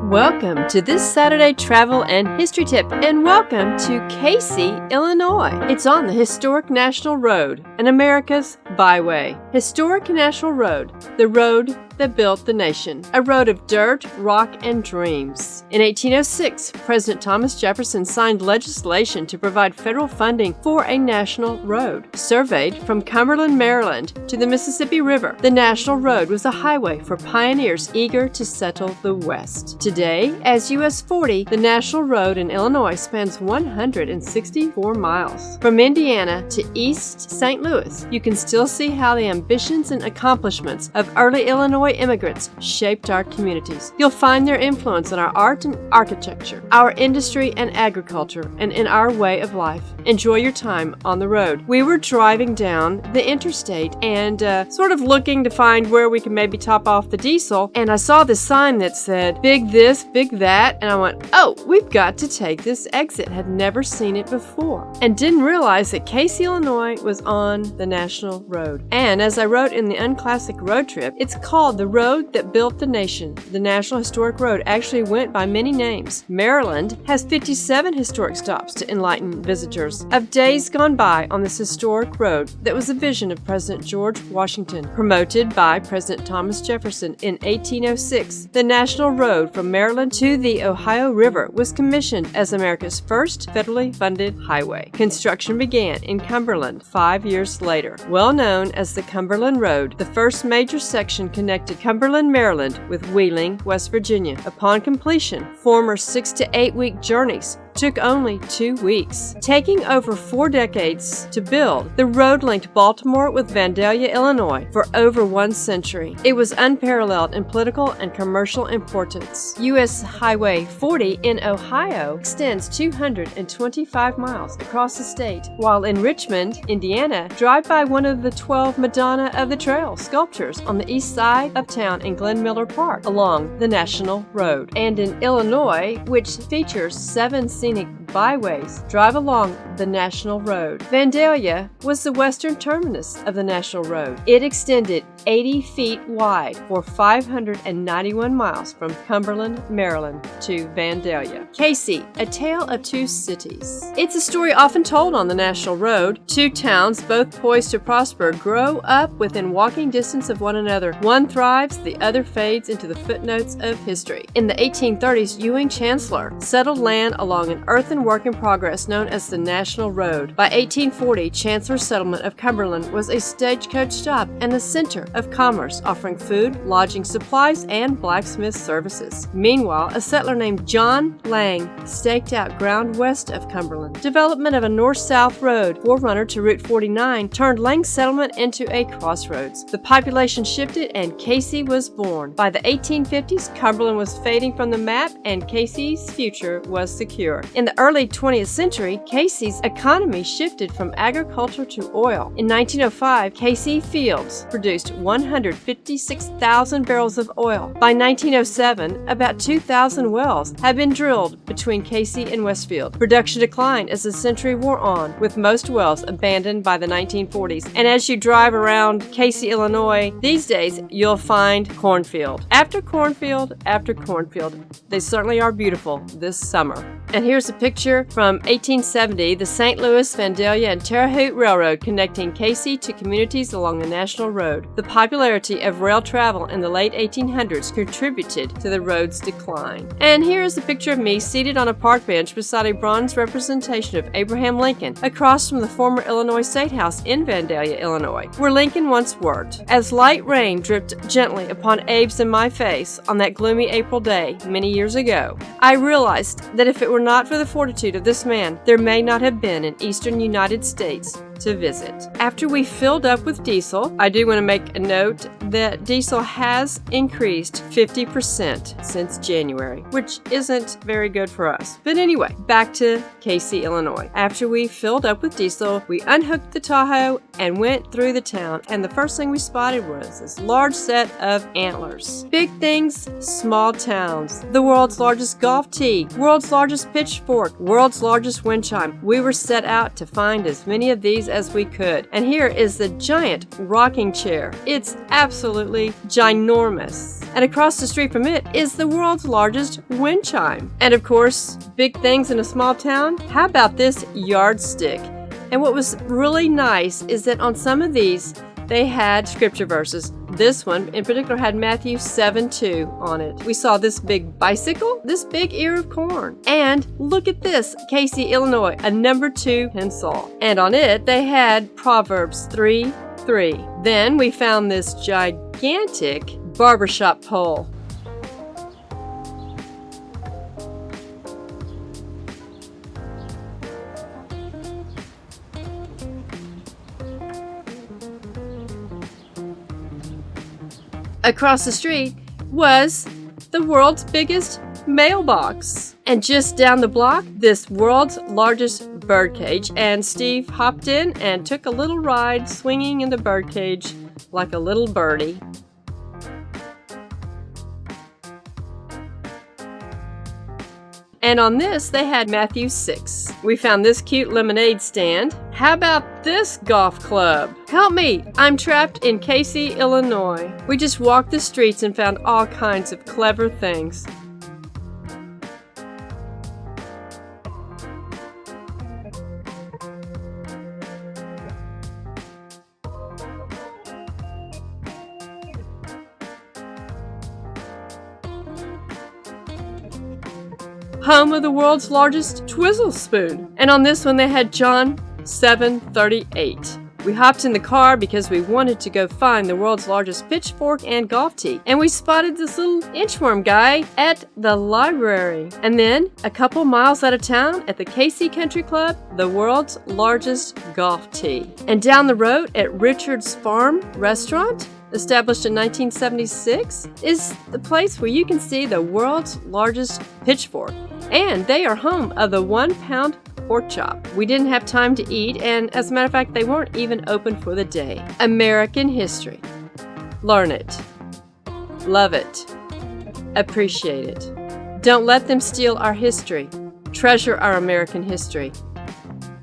Welcome to this Saturday travel and history tip, and welcome to Casey, Illinois. It's on the Historic National Road, an America's byway. Historic National Road, the road that built the nation. A road of dirt, rock, and dreams. In 1806, President Thomas Jefferson signed legislation to provide federal funding for a national road. Surveyed from Cumberland, Maryland to the Mississippi River, the National Road was a highway for pioneers eager to settle the West. Today, as US 40, the National Road in Illinois spans 164 miles. From Indiana to East St. Louis, you can still see how the ambitions and accomplishments of early Illinois immigrants shaped our communities. You'll find their influence in our art and architecture, our industry and agriculture, and in our way of life. Enjoy your time on the road. We were driving down the interstate and sort of looking to find where we could maybe top off the diesel, and I saw this sign that said, big this, big that, and I went, oh, we've got to take this exit. Had never seen it before, and didn't realize that Casey, Illinois was on the National Road. And as I wrote in the Unclassic Road Trip, it's called the road that built the nation. The National Historic Road actually went by many names. Maryland has 57 historic stops to enlighten visitors of days gone by on this historic road that was a vision of President George Washington, promoted by President Thomas Jefferson in 1806. The National Road from Maryland to the Ohio River was commissioned as America's first federally funded highway. Construction began in Cumberland 5 years later. Well known as the Cumberland Road, the first major section connected Cumberland, Maryland with Wheeling, West Virginia. Upon completion, former 6 to 8 week journeys took only 2 weeks. Taking over 4 decades to build, the road linked Baltimore with Vandalia, Illinois for over 1 century. It was unparalleled in political and commercial importance. U.S. Highway 40 in Ohio extends 225 miles across the state, while in Richmond, Indiana, drive by one of the 12 Madonna of the Trail sculptures on the east side of town in Glen Miller Park along the National Road. And in Illinois, which features 7 scenic byways, drive along the National Road. Vandalia was the western terminus of the National Road. It extended 80 feet wide for 591 miles from Cumberland, Maryland to Vandalia. Casey, a tale of 2 cities. It's a story often told on the National Road. 2 towns, both poised to prosper, grow up within walking distance of one another. One thrives, the other fades into the footnotes of history. In the 1830s, Ewing Chancellor settled land along an earthen work in progress known as the National Road. By 1840, Chancellor's settlement of Cumberland was a stagecoach stop and a center of commerce, offering food, lodging, supplies, and blacksmith services. Meanwhile, a settler named John Lang staked out ground west of Cumberland. Development of a north-south road, forerunner to Route 49, turned Lang's settlement into a crossroads. The population shifted and Casey was born. By the 1850s, Cumberland was fading from the map and Casey's future was secure. In the early 20th century, Casey's economy shifted from agriculture to oil. In 1905, Casey Fields produced 156,000 barrels of oil. By 1907, about 2,000 wells had been drilled between Casey and Westfield. Production declined as the century wore on, with most wells abandoned by the 1940s. And as you drive around Casey, Illinois, these days you'll find cornfield after cornfield after cornfield. They certainly are beautiful this summer. And here's a picture from 1870, the St. Louis, Vandalia, and Terre Haute Railroad connecting Casey to communities along the National Road. The popularity of rail travel in the late 1800s contributed to the road's decline. And here's a picture of me seated on a park bench beside a bronze representation of Abraham Lincoln across from the former Illinois State House in Vandalia, Illinois, where Lincoln once worked. As light rain dripped gently upon Abe's and my face on that gloomy April day many years ago, I realized that if it were not for the fortitude of this man, there may not have been an eastern United States to visit. After we filled up with diesel, I do want to make a note that diesel has increased 50% since January, which isn't very good for us. But anyway, back to Casey, Illinois. After we filled up with diesel, we unhooked the Tahoe and went through the town, and the first thing we spotted was this large set of antlers. Big things, small towns, the world's largest golf tee, world's largest pitchfork, world's largest wind chime. We were set out to find as many of these as we could. And here is the giant rocking chair. It's absolutely ginormous. And across the street from it is the world's largest wind chime. And of course, big things in a small town? How about this yardstick? And what was really nice is that on some of these, they had scripture verses. This one in particular had Matthew 7:2 on it. We saw this big bicycle, this big ear of corn. And look at this, Casey, Illinois, a number 2 pencil. And on it, they had Proverbs 3:3. Then we found this gigantic barbershop pole. Across the street was the world's biggest mailbox. And just down the block, this world's largest birdcage. And Steve hopped in and took a little ride swinging in the birdcage like a little birdie. And on this, they had Matthew 6. We found this cute lemonade stand. How about this golf club? Help me, I'm trapped in Casey, Illinois. We just walked the streets and found all kinds of clever things. Home of the world's largest twizzle spoon. And on this one they had John 7:38. We hopped in the car because we wanted to go find the world's largest pitchfork and golf tee. And we spotted this little inchworm guy at the library. And then, a couple miles out of town at the Casey Country Club, the world's largest golf tee. And down the road at Richard's Farm Restaurant, established in 1976, is the place where you can see the world's largest pitchfork. And they are home of the 1-pound pork chop. We didn't have time to eat, and as a matter of fact, they weren't even open for the day. American history. Learn it. Love it. Appreciate it. Don't let them steal our history. Treasure our American history.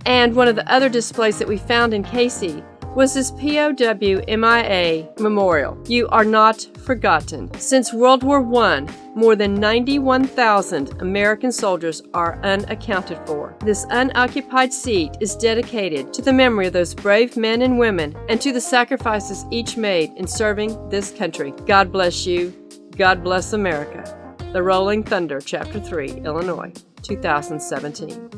And one of the other displays that we found in Casey was this POW MIA memorial. You are not forgotten. Since World War I, more than 91,000 American soldiers are unaccounted for. This unoccupied seat is dedicated to the memory of those brave men and women and to the sacrifices each made in serving this country. God bless you. God bless America. The Rolling Thunder, Chapter 3, Illinois, 2017.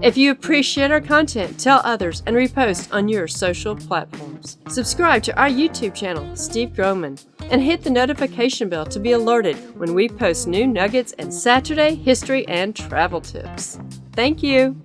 If you appreciate our content, tell others and repost on your social platforms. Subscribe to our YouTube channel, Steve Groman, and hit the notification bell to be alerted when we post new nuggets and Saturday history and travel tips. Thank you.